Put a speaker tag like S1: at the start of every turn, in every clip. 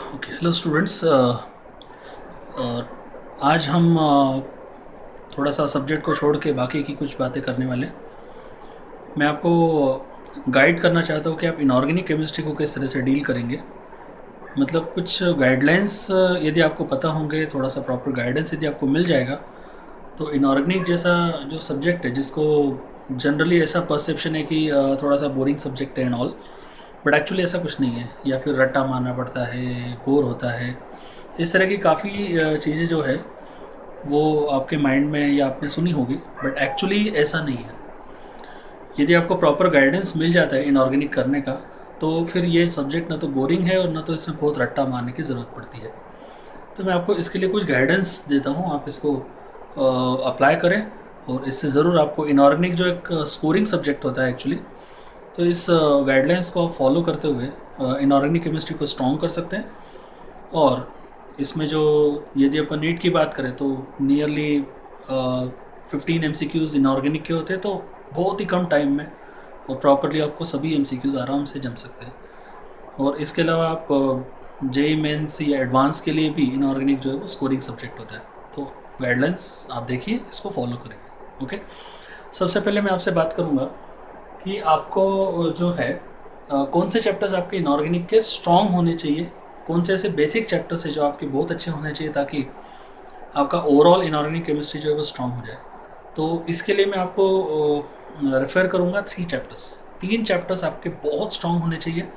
S1: Okay, hello students. आज हम थोड़ा सा सब्जेक्ट को छोड़ के बाकी की कुछ बातें करने वाले। मैं आपको गाइड करना चाहता हूँ कि आप इनऑर्गेनिक केमिस्ट्री को किस तरह से डील करेंगे। मतलब कुछ गाइडलाइंस यदि आपको पता होंगे, थोड़ा सा प्रॉपर गाइडेंस यदि आपको मिल जाएगा, तो इनऑर्गेनिक जैसा जो सब्जेक्ट है, जिसको जनरली ऐसा परसेप्शन है कि थोड़ा सा बोरिंग सब्जेक्ट है एंड ऑल, बट एक्चुअली ऐसा कुछ नहीं है। या फिर रट्टा मारना पड़ता है, बोर होता है, इस तरह की काफ़ी चीज़ें जो है वो आपके माइंड में या आपने सुनी होगी, बट एक्चुअली ऐसा नहीं है। यदि आपको प्रॉपर गाइडेंस मिल जाता है इनऑर्गेनिक करने का, तो फिर ये सब्जेक्ट ना तो बोरिंग है और ना तो इसमें बहुत रट्टा मारने की ज़रूरत पड़ती है। तो मैं आपको इसके लिए कुछ गाइडेंस देता हूँ, आप इसको अप्लाई करें। और इससे ज़रूर आपको इनऑर्गेनिक जो एक स्कोरिंग सब्जेक्ट होता है एक्चुअली, तो इस गाइडलाइंस को आप फॉलो करते हुए इनऑर्गेनिक केमिस्ट्री को स्ट्रॉन्ग कर सकते हैं। और इसमें जो, यदि अपन नीट की बात करें, तो नियरली 15 MCQs इनऑर्गेनिक के होते हैं, तो बहुत ही कम टाइम में और प्रॉपरली आपको सभी MCQs आराम से जम सकते हैं। और इसके अलावा आप जेई मेंस या एडवांस के लिए भी इनऑर्गेनिक जो है वो स्कोरिंग सब्जेक्ट होता है। तो गाइडलाइंस आप देखिए, इसको फॉलो करेंगे। ओके, सबसे पहले मैं आपसे बात करूँगा कि आपको जो है कौन से चैप्टर्स आपके इनऑर्गेनिक के स्ट्रॉन्ग होने चाहिए, कौन से ऐसे बेसिक चैप्टर्स है जो आपके बहुत अच्छे होने चाहिए, ताकि आपका ओवरऑल इनऑर्गेनिक केमिस्ट्री जो है वो स्ट्रॉन्ग हो जाए। तो इसके लिए मैं आपको रेफ़र करूँगा 3 चैप्टर्स। 3 चैप्टर्स आपके बहुत स्ट्रॉन्ग होने चाहिए।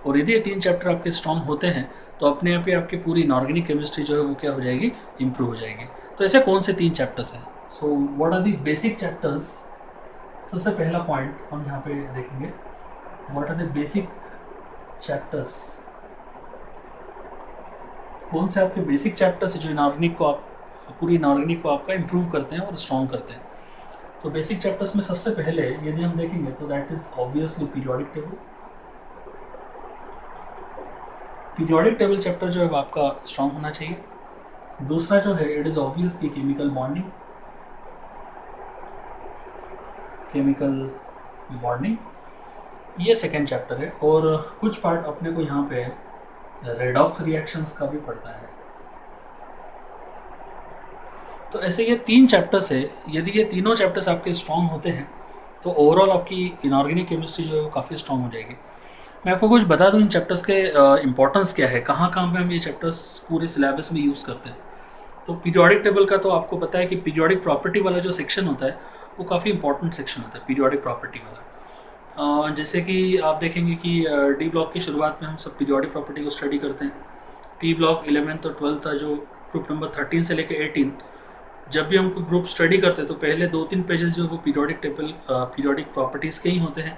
S1: और यदि ये 3 चैप्टर आपके स्ट्रॉन्ग होते हैं, तो अपने आप ही आपकी पूरी इनऑर्गेनिक केमिस्ट्री जो है वो क्या हो जाएगी, इम्प्रूव हो जाएगी। तो ऐसे कौन से 3 चैप्टर्स हैं? So what are the basic chapters? सबसे पहला पॉइंट हम यहाँ पे देखेंगे, what are the basic chapters. कौन से आपके बेसिक चैप्टर्स जो इनऑर्गेनिक को आप, पूरी इनऑर्गेनिक को आपका इम्प्रूव करते हैं और स्ट्रॉन्ग करते हैं। तो बेसिक चैप्टर्स में सबसे पहले यदि हम देखेंगे, तो that is obviously periodic table. Periodic table chapter जो है आपका स्ट्रॉन्ग होना चाहिए। दूसरा जो है, इट इज ऑब्वियस की केमिकल बॉन्डिंग। केमिकल बॉन्डिंग ये सेकेंड चैप्टर है। और कुछ पार्ट अपने को यहाँ पे रेडॉक्स रिएक्शंस का भी पड़ता है। तो ऐसे ये 3 चैप्टर्स है। यदि ये तीनों चैप्टर्स आपके स्ट्रॉन्ग होते हैं, तो ओवरऑल आपकी इनऑर्गेनिक केमिस्ट्री जो है वो काफ़ी स्ट्रॉन्ग हो जाएगी। मैं आपको कुछ बता दूं इन चैप्टर्स के इंपॉर्टेंस क्या है, कहाँ कहाँ पे हम ये चैप्टर्स पूरे सिलेबस में यूज़ करते हैं। तो पीरियोडिक टेबल का तो आपको पता है कि पीरियोडिक प्रॉपर्टी वाला जो सेक्शन होता है वो काफ़ी इंपॉर्टेंट सेक्शन होता है, पीरियोडिक प्रॉपर्टी वाला। जैसे कि आप देखेंगे कि डी ब्लॉक की शुरुआत में हम सब पीरियोडिक प्रॉपर्टी को स्टडी करते हैं। टी ब्लॉक 11th और 12th था, जो ग्रुप नंबर 13 से लेकर 18, जब भी हम ग्रुप स्टडी करते हैं तो पहले 2-3 पेजेस जो वो पीरियोडिक टेबल, पीरियोडिक प्रॉपर्टीज़ के ही होते हैं।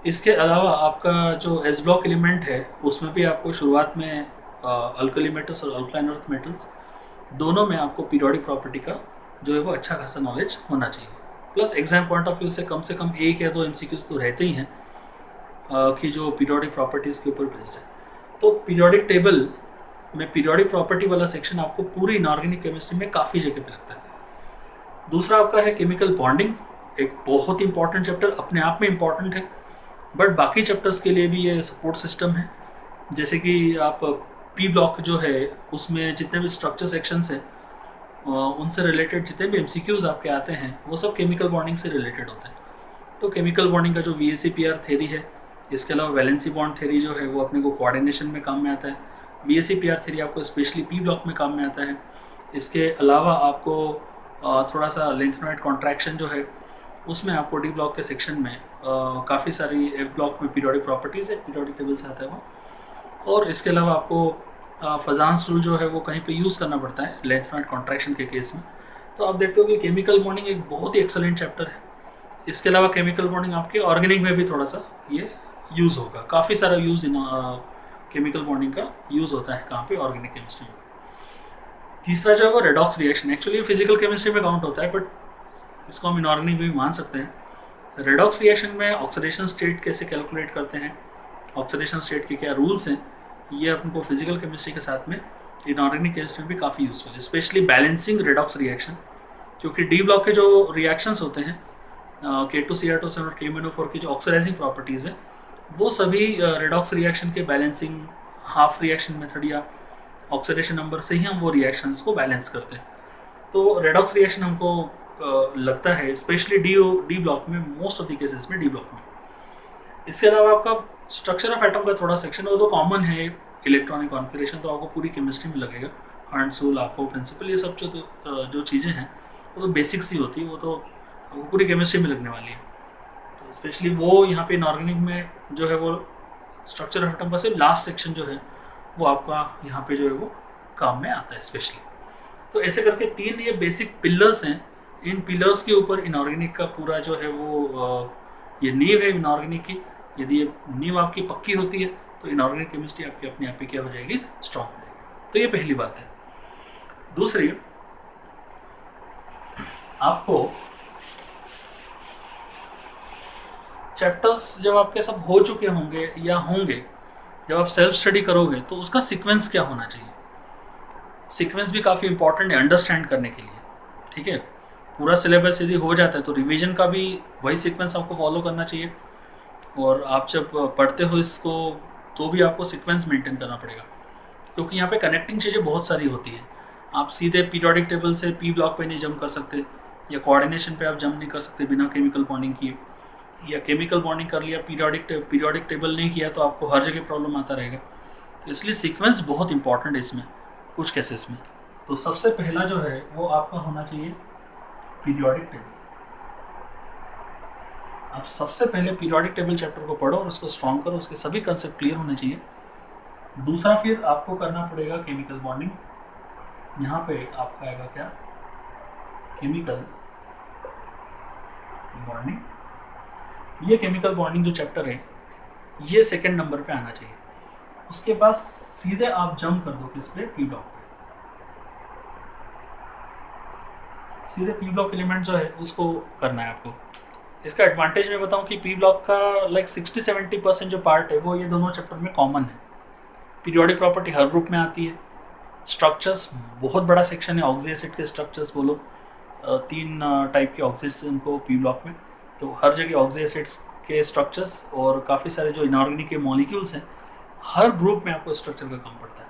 S1: इसके अलावा आपका जो एस ब्लॉक एलिमेंट है, उसमें भी आपको शुरुआत में अल्कली मेटल्स और अल्कलाइन अर्थ मेटल्स दोनों में आपको पीरियोडिक प्रॉपर्टी का जो है वो अच्छा खासा नॉलेज होना चाहिए। Plus exam point of view से कम 1 या 2 MCQs तो रहते ही हैं कि जो पीरियोडिक प्रॉपर्टीज़ के ऊपर बेस्ड है। तो पीरियोडिक टेबल में पीरियोडिक प्रॉपर्टी वाला सेक्शन आपको पूरी इनऑर्गेनिक केमिस्ट्री में काफ़ी जगह पे लगता है। दूसरा आपका है केमिकल बॉन्डिंग, एक बहुत ही इंपॉर्टेंट चैप्टर, अपने आप में इंपॉर्टेंट है, बट बाकी चैप्टर्स के लिए भी ये सपोर्ट सिस्टम है। जैसे कि आप पी ब्लॉक जो है, उसमें जितने भी स्ट्रक्चर सेक्शंस हैं, उनसे रिलेटेड जितने भी MCQs आपके आते हैं, वो सब केमिकल बॉन्डिंग से रिलेटेड होते हैं। तो केमिकल बॉन्डिंग का जो VSEPR थ्योरी है, इसके अलावा वैलेंसी बॉन्ड थ्योरी जो है वो अपने को कोऑर्डिनेशन में काम में आता है। VSEPR थ्योरी आपको स्पेशली पी ब्लॉक में काम में आता है। इसके अलावा आपको थोड़ा सा लेंथेनॉइड कॉन्ट्रैक्शन जो है, उसमें आपको डी ब्लॉक के सेक्शन में काफ़ी सारी एफ ब्लॉक में पीरियोडिक प्रॉपर्टीज़ है, पीरियोडिक टेबल से आता है वो। और इसके अलावा आपको फजांस रूल जो है वो कहीं पे यूज़ करना पड़ता है लेंथेनॉइड कॉन्ट्रैक्शन के केस में। तो आप देखते हो कि केमिकल बॉन्डिंग एक बहुत ही एक्सेलेंट चैप्टर है। इसके अलावा केमिकल बॉन्डिंग आपके ऑर्गेनिक में भी थोड़ा सा ये यूज़ होगा, काफ़ी सारा यूज़ इन केमिकल बॉन्डिंग का यूज़ होता है कहाँ पे, ऑर्गेनिक केमिस्ट्री में। तीसरा जो है वो redox reaction, actually physical chemistry में काउंट होता है, बट इसको हम इनऑर्गेनिक में भी मान सकते हैं। रेडॉक्स रिएक्शन में ऑक्सीडेशन स्टेट कैसे कैलकुलेट करते हैं, ऑक्सीडेशन स्टेट के क्या रूल्स हैं, ये अपने फिजिकल केमिस्ट्री के साथ में इनऑर्गेनिक केमिस्ट्री में भी काफ़ी यूजफुल है, स्पेशली बैलेंसिंग रेडॉक्स रिएक्शन। क्योंकि डी ब्लॉक के जो रिएक्शंस होते हैं, K2Cr2 और KMnO4 की जो ऑक्सीडाइजिंग प्रॉपर्टीज़ है, वो सभी रेडॉक्स रिएक्शन के बैलेंसिंग हाफ रिएक्शन मेथड या ऑक्सीडेशन नंबर से ही हम वो रिएक्शंस को बैलेंस करते हैं। तो रेडॉक्स रिएक्शन हमको लगता है स्पेशली डी ब्लॉक में, मोस्ट ऑफ द केसेस में डी ब्लॉक में। इसके अलावा आपका स्ट्रक्चर ऑफ एटम का थोड़ा सेक्शन वो तो कॉमन है, इलेक्ट्रॉनिक कॉन्फिगरेशन तो आपको पूरी केमिस्ट्री में लगेगा, हर्ट्ज़ लाफो प्रिंसिपल, ये सब जो चीज़ें हैं वो तो बेसिक्स ही होती है, वो तो आपको पूरी केमिस्ट्री में लगने वाली है। तो स्पेशली वो यहाँ पे इनऑर्गेनिक में जो है वो स्ट्रक्चर ऑफ एटम का सिर्फ लास्ट सेक्शन जो है वो आपका यहाँ पे जो है वो काम में आता है स्पेशली। तो ऐसे करके 3 ये बेसिक पिलर्स हैं, इन पिलर्स के ऊपर इनऑर्गेनिक का पूरा जो है वो ये नींव है इनऑर्गेनिक की। यदि ये नींव आपकी पक्की होती है तो इनऑर्गेनिक केमिस्ट्री आपकी अपने आप ही क्या हो जाएगी, स्ट्रॉन्ग हो जाएगी। तो ये पहली बात है। दूसरी, आपको चैप्टर्स जब आपके सब हो चुके होंगे या होंगे, जब आप सेल्फ स्टडी करोगे तो उसका सीक्वेंस क्या होना चाहिए। सीक्वेंस भी काफ़ी इंपॉर्टेंट है अंडरस्टैंड करने के लिए, ठीक है। पूरा सिलेबस यदि हो जाता है तो रिवीजन का भी वही सीक्वेंस आपको फॉलो करना चाहिए, और आप जब पढ़ते हो इसको तो भी आपको सीक्वेंस मेंटेन करना पड़ेगा, क्योंकि यहाँ पे कनेक्टिंग चीज़ें बहुत सारी होती हैं। आप सीधे पीरियोडिक टेबल से पी ब्लॉक पे नहीं जंप कर सकते, या कोऑर्डिनेशन पे आप जंप नहीं कर सकते बिना केमिकल बॉन्डिंग किए, या केमिकल बॉन्डिंग कर लिया पीरियोडिक टेबल नहीं किया तो आपको हर जगह प्रॉब्लम आता रहेगा। तो इसलिए सीक्वेंस बहुत इंपॉर्टेंट है इसमें कुछ केसेस में। तो सबसे पहला जो है वो आपका होना चाहिए पीरियोडिक टेबल। आप सबसे पहले पीरियोडिक टेबल चैप्टर को पढ़ो और उसको स्ट्रॉन्ग करो, उसके सभी कंसेप्ट क्लियर होने चाहिए। दूसरा फिर आपको करना पड़ेगा केमिकल बॉन्डिंग। यहाँ पे आपका आएगा क्या, केमिकल बॉन्डिंग। ये केमिकल बॉन्डिंग जो चैप्टर है ये सेकंड नंबर पे आना चाहिए। उसके बाद सीधे आप जंप कर दो किस पे, पी ब्लॉक पे। सीधे पी ब्लॉक एलिमेंट जो है उसको करना है आपको। इसका एडवांटेज मैं बताऊं कि पी ब्लॉक का लाइक 60-70% जो पार्ट है वो ये दोनों चैप्टर में कॉमन है। पीरियोडिक प्रॉपर्टी हर ग्रुप में आती है। स्ट्रक्चर्स बहुत बड़ा सेक्शन है, ऑक्सी एसिड के स्ट्रक्चर्स बोलो, 3 टाइप के ऑक्सी एसिड्स उनको पी ब्लॉक में, तो हर जगह ऑक्सी एसिड्स के स्ट्रक्चर्स और काफ़ी सारे जो इनऑर्गेनिक के मॉलिक्यूल्स हैं हर ग्रुप में आपको स्ट्रक्चर का काम पड़ता है,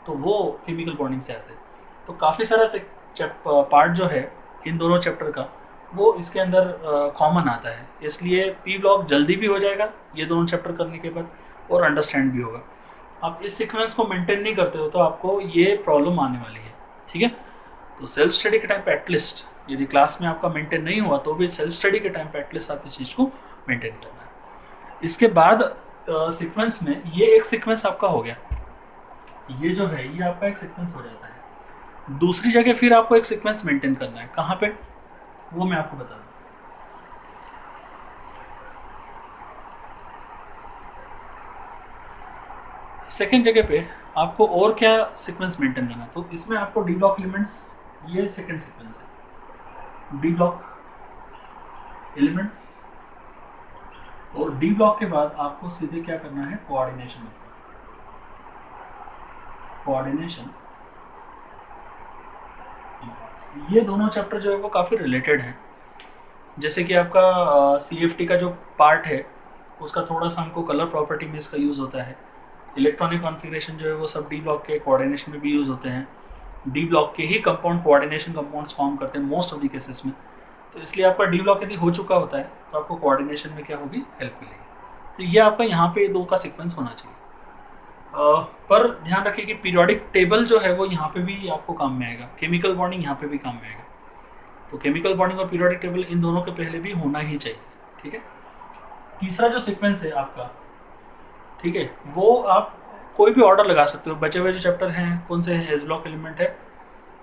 S1: तो वो केमिकल बॉन्डिंग से आते हैं। तो काफ़ी सारा पार्ट जो है इन दोनों चैप्टर का वो इसके अंदर कॉमन आता है, इसलिए पी ब्लॉक जल्दी भी हो जाएगा ये दोनों चैप्टर करने के बाद, और अंडरस्टैंड भी होगा। आप इस सीक्वेंस को मेंटेन नहीं करते हो तो आपको ये प्रॉब्लम आने वाली है, ठीक है। तो सेल्फ स्टडी के टाइम पे एटलीस्ट, यदि क्लास में आपका मेंटेन नहीं हुआ तो भी सेल्फ स्टडी के टाइम पे एटलीस्ट आप इस चीज़ को मेंटेन करना है। इसके बाद सीक्वेंस में ये एक सीक्वेंस आपका हो गया, ये जो है ये आपका एक सीक्वेंस हो जाता है। दूसरी जगह फिर आपको एक सीक्वेंस मेंटेन करना है, कहाँ पे वो मैं आपको बता दूँ। सेकेंड जगह पे आपको और क्या सीक्वेंस मेंटेन करना है, तो इसमें आपको डी ब्लॉक एलिमेंट्स, ये सेकेंड सीक्वेंस है, डी ब्लॉक एलिमेंट्स, और डी ब्लॉक के बाद आपको सीधे क्या करना है, कोऑर्डिनेशन। ये दोनों चैप्टर जो है वो काफ़ी रिलेटेड हैं। जैसे कि आपका CFT का जो पार्ट है उसका थोड़ा सा हमको कलर प्रॉपर्टी में इसका यूज़ होता है। इलेक्ट्रॉनिक कॉन्फ़िगरेशन जो है वो सब डी ब्लॉक के कोऑर्डिनेशन में भी यूज़ होते हैं। डी ब्लॉक के ही कंपाउंड कोऑर्डिनेशन कंपाउंड्स फॉर्म करते हैं मोस्ट ऑफ द केसेस में, तो इसलिए आपका डी ब्लॉक यदि हो चुका होता है तो आपको कोऑर्डिनेशन में क्या होगी, हेल्प मिलेगी। तो ये आपका यहाँ पे 2 का सीक्वेंस होना चाहिए। पर ध्यान रखिए कि पीरियोडिक टेबल जो है वो यहाँ पे भी आपको काम में आएगा, केमिकल बॉन्डिंग यहाँ पे भी काम में आएगा। तो केमिकल बॉन्डिंग और पीरियोडिक टेबल इन दोनों के पहले भी होना ही चाहिए, ठीक है। तीसरा जो सीक्वेंस है आपका, ठीक है, वो आप कोई भी ऑर्डर लगा सकते हो। बचे हुए जो चैप्टर हैं कौन से हैं, एस ब्लॉक एलिमेंट है,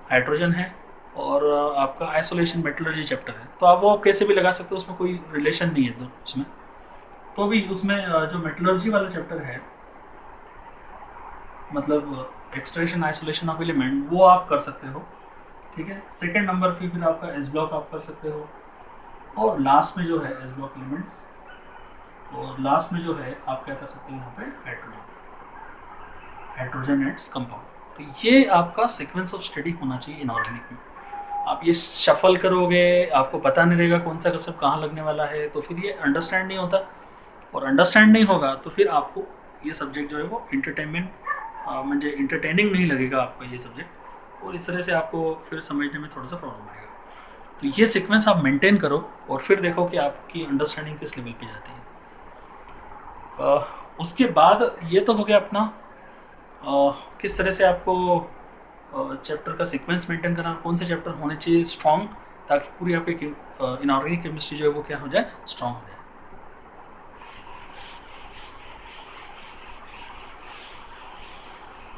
S1: हाइड्रोजन है, और आपका आइसोलेशन मेटलर्जी चैप्टर है, तो आप वो कैसे भी लगा सकते हो, उसमें कोई रिलेशन नहीं है तो उसमें। तो भी उसमें जो मेटलर्जी वाला चैप्टर है, मतलब एक्सट्रैक्शन आइसोलेशन ऑफ एलिमेंट, वो आप कर सकते हो, ठीक है। सेकेंड नंबर फिर आपका एस ब्लॉक आप कर सकते हो, और लास्ट में जो है एस ब्लॉक एलिमेंट्स, और लास्ट में जो है आप क्या कर सकते हो यहाँ पे, हाइड्रोजन एट्स कंपाउंड। तो ये आपका सीक्वेंस ऑफ स्टडी होना चाहिए इनऑर्गेनिक में। आप ये शफल करोगे, आपको पता नहीं रहेगा कौन सा कंसेप्ट कहाँ लगने वाला है, तो फिर ये अंडरस्टैंड नहीं होता, और अंडरस्टैंड नहीं होगा तो फिर आपको ये सब्जेक्ट जो है वो एंटरटेनमेंट म्हणजे इंटरटेनिंग नहीं लगेगा आपको ये सब्जेक्ट, और इस तरह से आपको फिर समझने में थोड़ा सा प्रॉब्लम आएगा। तो ये सीक्वेंस आप मेंटेन करो और फिर देखो कि आपकी अंडरस्टैंडिंग किस लेवल पे जाती है। उसके बाद ये तो हो गया अपना किस तरह से आपको चैप्टर का सीक्वेंस मेंटेन करना, कौन से चैप्टर होने चाहिए स्ट्रॉन्ग, ताकि पूरी आपकी इनऑर्गेनिक केमिस्ट्री जो है वो क्या हो जाए, स्ट्रॉन्ग हो जाए।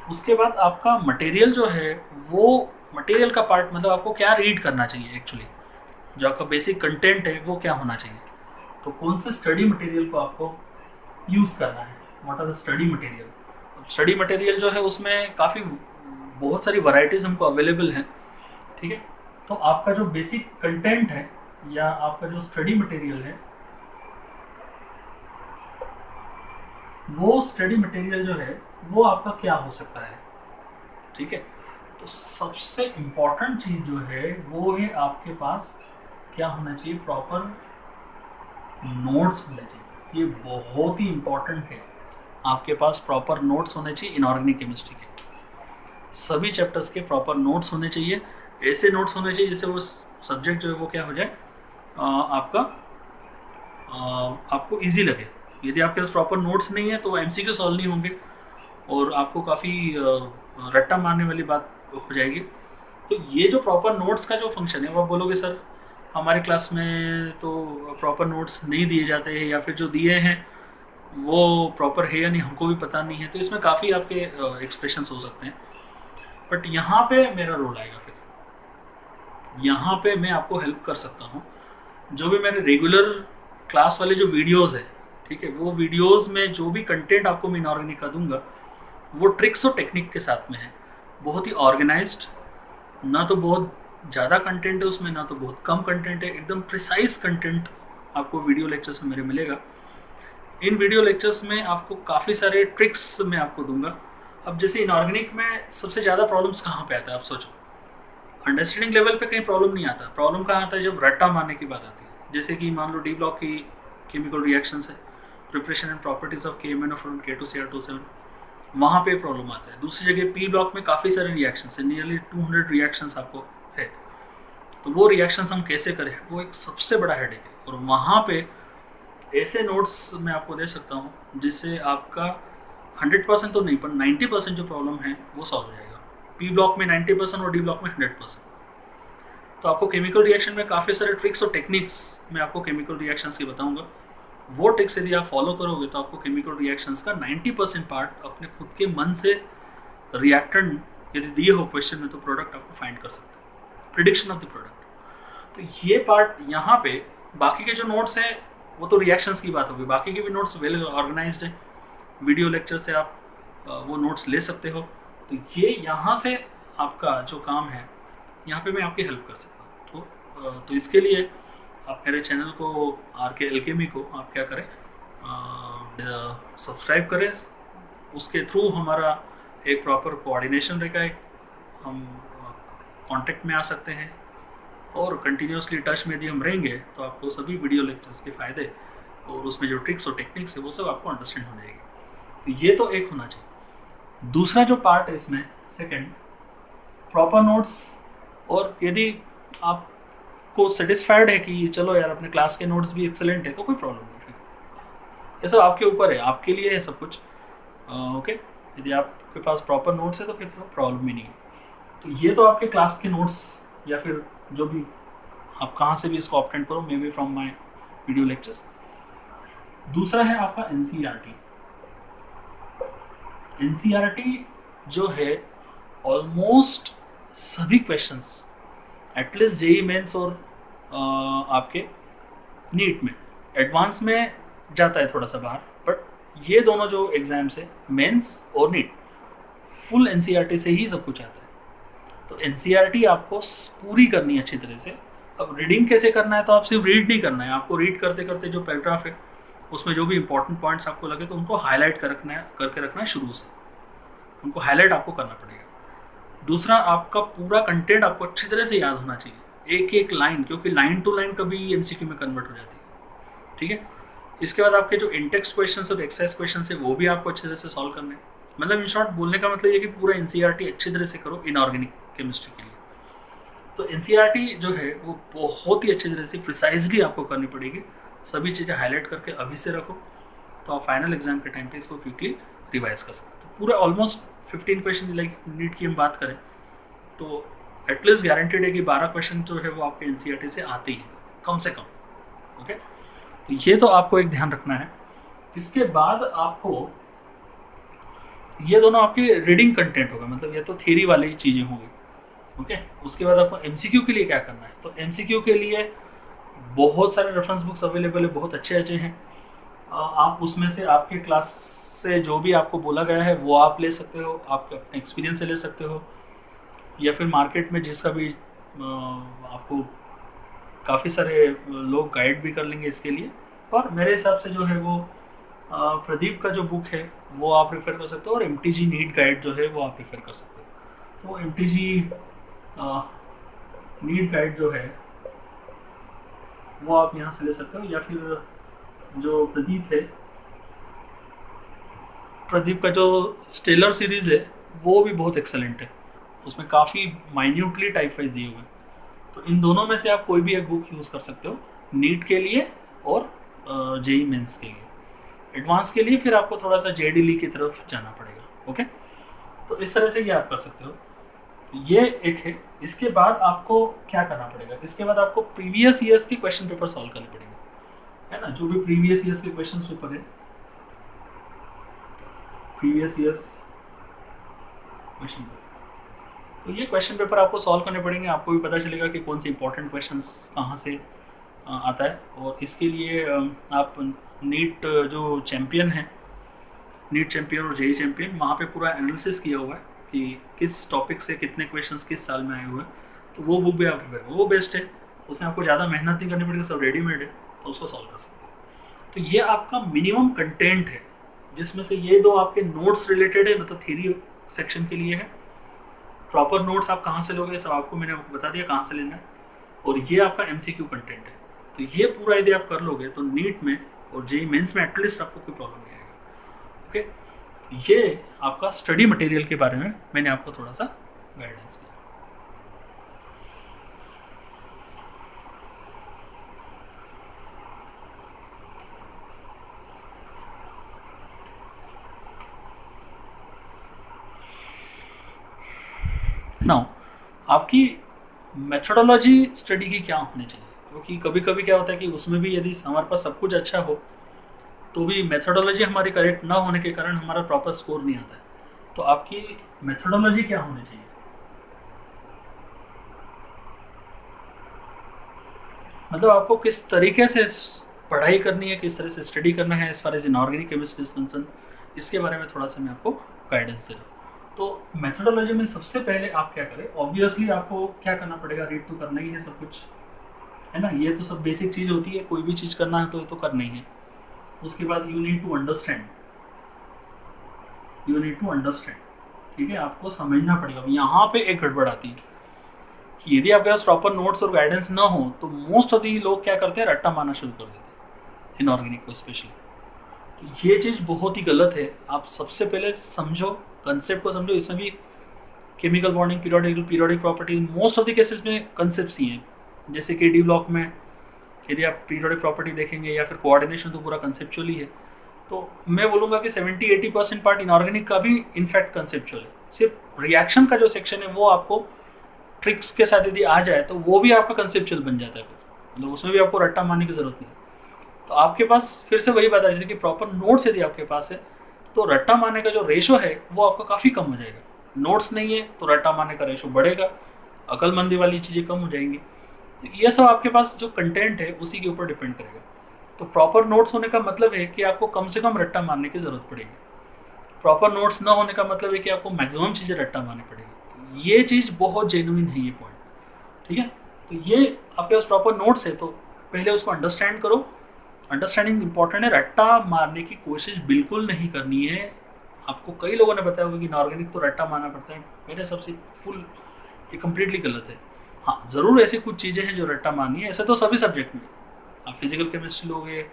S1: उसके बाद आपका मटेरियल जो है वो मटेरियल का पार्ट, मतलब आपको क्या रीड करना चाहिए एक्चुअली, जो आपका बेसिक कंटेंट है वो क्या होना चाहिए। तो कौन से स्टडी मटेरियल को आपको यूज़ करना है, what are the study material. Study material जो है उसमें काफ़ी बहुत सारी वैरायटीज़ हमको अवेलेबल हैं, ठीक है। तो आपका जो बेसिक कंटेंट है या आपका जो स्टडी मटेरियल है, वो स्टडी मटेरियल जो है वो आपका क्या हो सकता है, ठीक है। तो सबसे इम्पॉर्टेंट चीज़ जो है वो है आपके पास क्या होना चाहिए, प्रॉपर नोट्स होने चाहिए। ये बहुत ही इम्पॉर्टेंट है, आपके पास प्रॉपर नोट्स होने चाहिए इनऑर्गेनिक केमिस्ट्री के। सभी चैप्टर्स के प्रॉपर नोट्स होने चाहिए, ऐसे नोट्स होने चाहिए जिससे वो सब्जेक्ट जो है वो क्या हो जाए, आपका आपको इजी लगे। यदि आपके पास प्रॉपर नोट्स नहीं है तो वो एमसीक्यू सॉल्व नहीं होंगे और आपको काफ़ी रट्टा मारने वाली बात हो जाएगी। तो ये जो प्रॉपर नोट्स का जो फंक्शन है, वो आप बोलोगे सर हमारे क्लास में तो प्रॉपर नोट्स नहीं दिए जाते हैं, या फिर जो दिए हैं वो प्रॉपर है या नहीं हमको भी पता नहीं है। तो इसमें काफ़ी आपके एक्सप्रेशंस हो सकते हैं, बट यहाँ पे मेरा रोल आएगा। फिर यहाँ पे मैं आपको हेल्प कर सकता हूँ। जो भी मेरे रेगुलर क्लास वाले जो वीडियोस है, ठीक है, वो वीडियोस में जो भी कंटेंट आपको मैं इनऑर्गेनिक का दूंगा वो ट्रिक्स और टेक्निक के साथ में है, बहुत ही ऑर्गेनाइज्ड, ना तो बहुत ज़्यादा कंटेंट है उसमें, ना तो बहुत कम कंटेंट है, एकदम प्रिसाइज कंटेंट आपको वीडियो लेक्चर्स में मेरे मिलेगा। इन वीडियो लेक्चर्स में आपको काफ़ी सारे ट्रिक्स मैं आपको दूंगा। अब जैसे इनऑर्गेनिक में सबसे ज़्यादा प्रॉब्लम्स कहाँ पे आता है, आप सोचो। अंडरस्टैंडिंग लेवल पे कहीं प्रॉब्लम नहीं आता, प्रॉब्लम कहाँ आता है, जब रट्टा मारने की बात आती है। जैसे कि मान लो डी ब्लॉक की केमिकल रिएक्शंस है, preparation and properties of KMnO from K2Cr27, वहाँ पे प्रॉब्लम आता है। दूसरी जगह पी ब्लॉक में काफ़ी सारे रिएक्शंस है, नियरली 200 रिएक्शंस आपको है। तो वो रिएक्शंस हम कैसे करें, वो एक सबसे बड़ा हेडेक है। और वहाँ पे ऐसे नोट्स मैं आपको दे सकता हूँ जिससे आपका 100% तो नहीं पर 90% जो प्रॉब्लम है वो सॉल्व हो जाएगा। पी ब्लॉक में 90% और डी ब्लॉक में 100%। तो आपको केमिकल रिएक्शन में काफ़ी सारे ट्रिक्स और टेक्निक्स मैं आपको केमिकल रिएक्शंस की बताऊंगा। वो ट्रिक्स यदि आप फॉलो करोगे तो आपको केमिकल रिएक्शंस का 90% पार्ट अपने खुद के मन से रिएक्टेंट यदि दिए हो क्वेश्चन में तो प्रोडक्ट आपको फाइंड कर सकते हैं, प्रिडिक्शन ऑफ द प्रोडक्ट। तो ये पार्ट यहाँ पे, बाकी के जो नोट्स हैं वो तो रिएक्शंस की बात होगी, बाकी के भी नोट्स वेल ऑर्गेनाइज्ड है, वीडियो लेक्चर से आप वो नोट्स ले सकते हो। तो ये यहाँ से आपका जो काम है यहाँ पे मैं आपकी हेल्प कर सकता हूँ। तो इसके लिए आप मेरे चैनल को RK एल्केमी को आप क्या करें, सब्सक्राइब करें। उसके थ्रू हमारा एक प्रॉपर कोऑर्डिनेशन रहेगा, एक हम कांटेक्ट में आ सकते हैं और कंटिन्यूसली टच में यदि हम रहेंगे तो आपको सभी वीडियो लेक्चर्स के फ़ायदे और उसमें जो ट्रिक्स और टेक्निक्स है वो सब आपको अंडरस्टैंड हो जाएगी। तो ये तो एक होना चाहिए। दूसरा जो पार्ट है इसमें, सेकंड, प्रॉपर नोट्स। और यदि आपको सेटिस्फाइड है कि चलो यार अपने क्लास के नोट्स भी एक्सेलेंट है तो कोई प्रॉब्लम नहीं, फिर ये सब आपके ऊपर है, आपके लिए है सब कुछ। ओके, यदि आपके पास प्रॉपर नोट्स है तो फिर प्रॉब्लम ही नहीं है। तो ये तो आपके क्लास के नोट्स या फिर जो भी आप कहाँ से भी इसको ऑब्टेन करो, may be from my video lectures. दूसरा है आपका NCERT। NCERT जो है ऑलमोस्ट सभी क्वेश्चंस एटलीस्ट JEE मेंस और आपके नीट में, एडवांस में जाता है थोड़ा सा बाहर, बट ये दोनों जो एग्ज़ाम्स है मेंस और नीट, फुल NCERT से ही सब कुछ आता है। तो NCERT आपको पूरी करनी है अच्छी तरह से। अब रीडिंग कैसे करना है, तो आप सिर्फ रीड नहीं करना है, आपको रीड करते करते जो पैराग्राफ है उसमें जो भी इंपॉर्टेंट पॉइंट्स आपको लगे तो उनको हाईलाइट करके रखना है शुरू से, उनको हाईलाइट आपको करना पड़ेगा। दूसरा, आपका पूरा कंटेंट आपको अच्छी तरह से याद होना चाहिए, एक एक लाइन, क्योंकि लाइन टू लाइन कभी MCQ में कन्वर्ट हो जाती है, ठीक है। इसके बाद आपके जो इंटेक्स्ट क्वेश्चन और एक्सरसाइज क्वेश्चन है वो भी आपको अच्छी तरह से सॉल्व करने हैं। मतलब इन शॉर्ट बोलने का मतलब ये कि पूरा एनसीईआरटी अच्छी तरह से करो इनऑर्गेनिक केमिस्ट्री के लिए। तो एनसीईआरटी जो है वो बहुत ही अच्छी तरह से प्रिसाइजली आपको करनी पड़ेगी, सभी चीज़ें हाईलाइट करके अभी से रखो, तो आप फाइनल एग्जाम के टाइम पे इसको क्विकली रिवाइज कर सकते हो। तो पूरा ऑलमोस्ट 15 क्वेश्चन, लाइक नीट की हम बात करें तो एटलीस्ट गारंटेड है कि 12 क्वेश्चन जो है वो आपके एनसीईआरटी से आते ही हैं कम से कम। ओके, तो ये तो आपको एक ध्यान रखना है। इसके बाद आपको ये दोनों आपके रीडिंग कंटेंट होगा, मतलब ये तो थियरी वाली चीज़ें होंगी। ओके, उसके बाद आपको एमसीक्यू के लिए क्या करना है, तो एमसीक्यू के लिए बहुत सारे रेफरेंस बुक्स अवेलेबल है, बहुत अच्छे अच्छे हैं। आप उसमें से आपके क्लास से जो भी आपको बोला गया है वो आप ले सकते हो, आप अपने एक्सपीरियंस से ले सकते हो, या फिर मार्केट में जिसका भी आपको काफ़ी सारे लोग गाइड भी कर लेंगे इसके लिए। पर मेरे हिसाब से जो है वो प्रदीप का जो बुक है वो आप रेफ़र कर सकते हो, और एमटीजी नीट गाइड जो है वो आप रेफ़र कर सकते हो। तो एमटीजी नीट गाइड जो है वो आप यहाँ से ले सकते हो, या फिर जो प्रदीप है, प्रदीप का जो स्टेलर सीरीज़ है वो भी बहुत एक्सेलेंट है, उसमें काफ़ी माइन्यूटली टाइप वाइज दिए हुए हैं। तो इन दोनों में से आप कोई भी एक बुक यूज़ कर सकते हो, नीट के लिए और जेई मेंस के लिए। एडवांस के लिए फिर आपको थोड़ा सा जेडी ली की तरफ जाना पड़ेगा। ओके, तो इस तरह से ये आप कर सकते हो। ये एक है। इसके बाद आपको क्या करना पड़ेगा, इसके बाद आपको प्रीवियस ईयर्स के क्वेश्चन पेपर सॉल्व करने पड़ेंगे, है ना, जो भी प्रीवियस ईयर्स के क्वेश्चन पेपर है, प्रीवियस ईयर्स क्वेश्चन पेपर, तो ये क्वेश्चन पेपर आपको सॉल्व करने पड़ेंगे। आपको भी पता चलेगा कि कौन से इंपॉर्टेंट क्वेश्चंस कहाँ से आता है। और इसके लिए आप नीट जो चैम्पियन है, नीट चैम्पियन और जेई चैम्पियन, वहाँ पे पूरा एनालिसिस किया हुआ है कि किस टॉपिक से कितने क्वेश्चंस किस साल में आए हुए हैं, तो वो बुक भी आप प्रिपेयर, वो बेस्ट है, उसमें आपको ज़्यादा मेहनत नहीं करनी पड़ेगी, सब रेडीमेड है, तो उसको सॉल्व कर सकते हैं। तो ये आपका मिनिमम कंटेंट है, जिसमें से ये दो आपके नोट्स रिलेटेड है, मतलब थ्योरी सेक्शन के लिए है। प्रॉपर नोट्स आप कहाँ से लोगे सब आपको मैंने बता दिया कहाँ से लेना है, और ये आपका एमसीक्यू कंटेंट है। तो ये पूरा यदि आप कर लोगे तो नीट में और जेई मेंस में एटलीस्ट आपको कोई प्रॉब्लम नहीं आएगा। ओके, ये आपका स्टडी मटेरियल के बारे में मैंने आपको थोड़ा सा गाइडेंस किया। नाउ आपकी मेथोडोलॉजी स्टडी की क्या होनी चाहिए, क्योंकि कभी कभी क्या होता है कि उसमें भी यदि हमारे पास सब कुछ अच्छा हो तो भी मेथोडोलॉजी हमारी करेक्ट ना होने के कारण हमारा प्रॉपर स्कोर नहीं आता है। तो आपकी मेथोडोलॉजी क्या होनी चाहिए, मतलब आपको किस तरीके से पढ़ाई करनी है, किस तरह से स्टडी करना है as far as inorganic chemistry is concern, इसके बारे में थोड़ा सा मैं आपको गाइडेंस दे रहा हूँ। तो मेथोडोलॉजी में सबसे पहले आप क्या करें, ऑब्वियसली आपको क्या करना पड़ेगा, रीड तो करना ही है सब कुछ, है ना, ये तो सब बेसिक चीज़ होती है, कोई भी चीज़ करना है तो ये तो करना ही है। उसके बाद you need to understand, you need to understand, ठीक है, आपको समझना पड़ेगा। यहाँ पे एक गड़बड़ आती है कि यदि आपके पास प्रॉपर नोट्स और गाइडेंस ना हो तो मोस्ट ऑफ दी लोग क्या करते हैं, रट्टा मारना शुरू कर देते हैं, इनऑर्गेनिक को स्पेशली। तो ये चीज़ बहुत ही गलत है। आप सबसे पहले समझो, कंसेप्ट को समझो। इसमें भी chemical bonding, periodic properties, most of the cases में कंसेप्ट ही हैं। जैसे कि डी ब्लॉक में यदि आप पीरियोडिक प्रॉपर्टी देखेंगे या फिर कोऑर्डिनेशन, तो पूरा कंसेप्चुअल ही है। तो मैं बोलूँगा कि 70-80% पार्ट इनऑर्गेनिक का भी इनफैक्ट कंसेप्चुअल है। सिर्फ रिएक्शन का जो सेक्शन है वो आपको ट्रिक्स के साथ यदि आ जाए तो वो भी आपका कंसेप्चुअल बन जाता है, मतलब उसमें भी आपको रट्टा मारने की जरूरत नहीं। तो आपके पास फिर से वही बात आ जाती है कि प्रॉपर नोट्स यदि आपके पास है तो रट्टा मारने का जो रेशो है वो आपका काफ़ी कम हो जाएगा। नोट्स नहीं है तो रट्टा मारने का रेशो बढ़ेगा, अकलमंदी वाली चीज़ें कम हो जाएंगी। तो ये सब आपके पास जो कंटेंट है उसी के ऊपर डिपेंड करेगा। तो प्रॉपर नोट्स होने का मतलब है कि आपको कम से कम रट्टा मारने की ज़रूरत पड़ेगी। प्रॉपर नोट्स ना होने का मतलब है कि आपको मैक्सिमम चीज़ें रट्टा मारनी पड़ेगी। तो ये चीज़ बहुत जेन्युइन है, ये पॉइंट, ठीक है। तो ये आपके पास प्रॉपर नोट्स है तो पहले उसको अंडरस्टैंड करो। अंडरस्टैंडिंग इंपॉर्टेंट है, रट्टा मारने की कोशिश बिल्कुल नहीं करनी है। आपको कई लोगों ने बताया होगा कि इनऑर्गेनिक तो रट्टा मारना पड़ता है, मेरे सबसे फुल ये कम्प्लीटली गलत है। हाँ, ज़रूर ऐसी कुछ चीज़ें हैं जो रट्टा मारनी है, ऐसे तो सभी सब्जेक्ट में। आप फिजिकल केमिस्ट्री लोगे,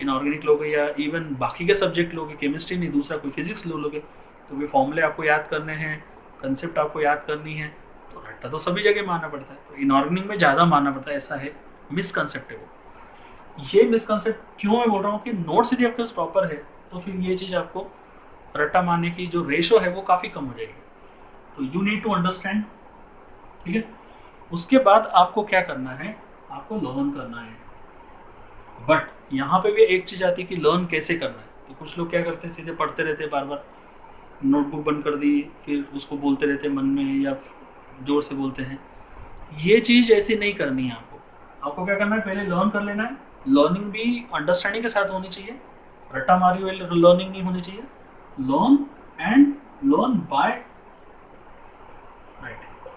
S1: इनऑर्गेनिक लोगे, या इवन बाकी के सब्जेक्ट लोगे, केमिस्ट्री नहीं दूसरा कोई फिजिक्स लोगे, क्योंकि फॉर्मूले आपको याद करने हैं, कंसेप्ट आपको याद करनी है, तो रट्टा तो सभी जगह मारना पड़ता है, तो इनऑर्गेनिक में ज़्यादा मारना पड़ता है, ऐसा है, मिसकंसेप्ट है वो। ये मिसकंसेप्ट क्यों मैं बोल रहा हूँ कि नोट्स यदि आपके पास प्रॉपर है तो फिर ये चीज़ आपको रट्टा मारने की जो रेशो है वो काफ़ी कम हो जाएगी। तो यू नीड टू अंडरस्टैंड, ठीक है। उसके बाद आपको क्या करना है, आपको लर्न करना है। बट यहाँ पे भी एक चीज़ आती है कि लर्न कैसे करना है। तो कुछ लोग क्या करते हैं, सीधे पढ़ते रहते हैं, बार बार नोटबुक बंद कर दी, फिर उसको बोलते रहते हैं मन में या जोर से बोलते हैं। ये चीज़ ऐसी नहीं करनी है आपको। आपको क्या करना है, पहले लर्न कर लेना है। लर्निंग भी अंडरस्टैंडिंग के साथ होनी चाहिए, रट्टा मारी हुई लर्निंग नहीं होनी चाहिए। Learn and learn by writing,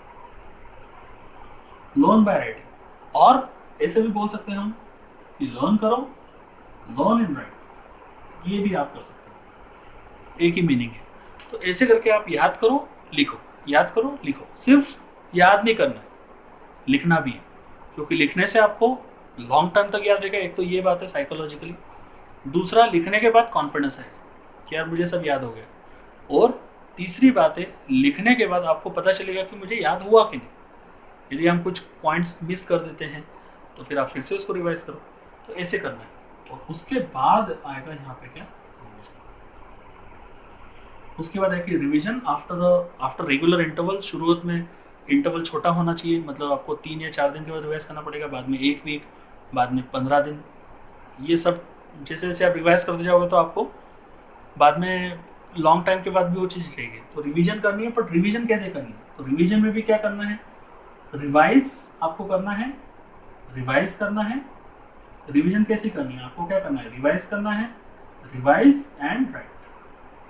S1: learn by writing. और ऐसे भी बोल सकते हैं हम कि लर्न करो, लर्न एंड राइट, ये भी आप कर सकते हैं, एक ही मीनिंग है। तो ऐसे करके आप याद करो, लिखो, याद करो, लिखो। सिर्फ याद नहीं करना है, लिखना भी है, क्योंकि लिखने से आपको लॉन्ग टर्म तक याद रहेगा। एक तो ये बात है साइकोलॉजिकली, दूसरा लिखने के बाद कॉन्फिडेंस है कि यार मुझे सब याद हो गया। और तीसरी बात है, लिखने के बाद आपको पता चलेगा कि मुझे याद हुआ कि नहीं। यदि हम कुछ पॉइंट्स मिस कर देते हैं तो फिर आप फिर से उसको रिवाइज करो। तो ऐसे करना है। और उसके बाद आएगा यहाँ पे क्या, उसके बाद है कि रिवीजन आफ्टर रेगुलर इंटरवल। शुरुआत में इंटरवल छोटा होना चाहिए, मतलब आपको 3 या 4 दिन के बाद रिवाइज करना पड़ेगा, बाद में 1 वीक, बाद में 15 दिन। ये सब जैसे जैसे आप रिवाइज करते जाओगे तो आपको बाद में लॉन्ग टाइम के बाद भी वो चीज़ रहेगी। तो रिवीजन करनी है, बट रिवीजन कैसे करनी है, तो रिवीजन में भी क्या करना है, रिवाइज आपको करना है, रिवाइज करना है। रिवीजन कैसे करनी है, आपको क्या करना है, रिवाइज करना है, रिवाइज एंड राइट,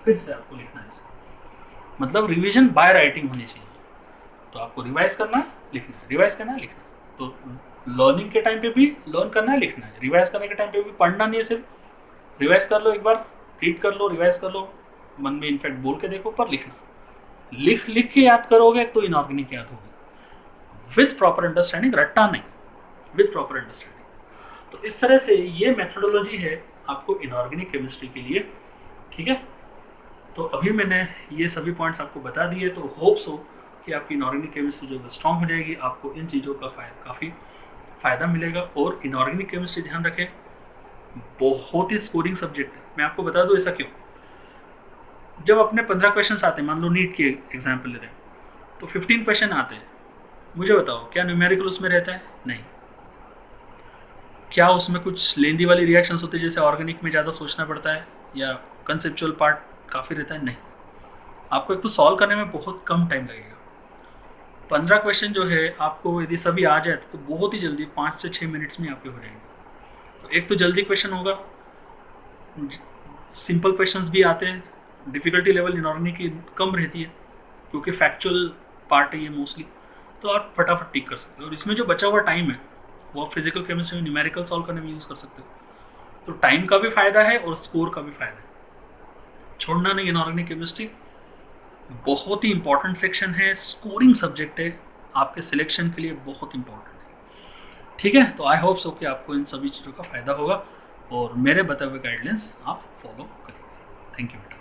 S1: फिर से आपको लिखना है इसको। मतलब रिवीजन बाय राइटिंग होनी चाहिए। तो आपको रिवाइज करना है, लिखना है, रिवाइज करना है, लिखना है। तो लर्निंग के टाइम पे भी लर्न करना है, लिखना है। रिवाइज करने के टाइम पे भी पढ़ना नहीं है, सिर्फ रिवाइज कर लो, एक बार रीड कर लो, रिवाइज कर लो, मन में इनफैक्ट बोल के देखो, पर लिखना। लिख लिख के याद करोगे तो इनऑर्गेनिक याद होगी, विथ प्रॉपर अंडरस्टैंडिंग, रट्टा नहीं, विथ प्रॉपर अंडरस्टैंडिंग। तो इस तरह से ये मेथोडोलॉजी है आपको इनऑर्गेनिक केमिस्ट्री के लिए, ठीक है। तो अभी मैंने ये सभी पॉइंट्स आपको बता दिए, तो होप्स हो कि आपकी इनऑर्गेनिक केमिस्ट्री जो है स्ट्रॉन्ग हो जाएगी, आपको इन चीज़ों का काफ़ी फ़ायदा मिलेगा। और इनऑर्गेनिक केमिस्ट्री ध्यान रखें, बहुत ही स्कोरिंग सब्जेक्ट है। मैं आपको बता दूँ ऐसा क्यों। जब अपने 15 क्वेश्चन आते हैं, मान लो नीट के एग्जाम्पल ले रहे हैं, तो 15 क्वेश्चन आते हैं, मुझे बताओ क्या न्यूमेरिकल उसमें रहता है, नहीं। क्या उसमें कुछ लेंदी वाली रिएक्शंस होती है जैसे ऑर्गेनिक में ज़्यादा सोचना पड़ता है, या कंसेप्चुअल पार्ट काफ़ी रहता है, नहीं। आपको एक तो सॉल्व करने में बहुत कम टाइम लगेगा। 15 क्वेश्चन जो है आपको यदि सभी आ जाए तो बहुत ही जल्दी 5 से 6 मिनट्स में आपके हो जाएंगे। तो एक तो जल्दी क्वेश्चन होगा, सिंपल क्वेश्चंस भी आते हैं, डिफ़िकल्टी लेवल इनऑर्गेनिक की कम रहती है क्योंकि फैक्चुअल पार्ट है ये मोस्टली, तो आप फटाफट टिक कर सकते हो। और इसमें जो बचा हुआ टाइम है वो आप फिजिकल केमिस्ट्री में न्यूमेरिकल सॉल्व करने में यूज़ कर सकते हो। तो टाइम का भी फ़ायदा है और स्कोर का भी फ़ायदा है। छोड़ना नहीं, इनऑर्गेनिक केमिस्ट्री बहुत ही इंपॉर्टेंट सेक्शन है, स्कोरिंग सब्जेक्ट है, आपके सिलेक्शन के लिए बहुत इंपॉर्टेंट है, ठीक है। तो आई होप सो कि आपको इन सभी चीज़ों का फ़ायदा होगा और मेरे बताए हुए गाइडलाइंस आप फॉलो करेंगे। थैंक यू बेटा।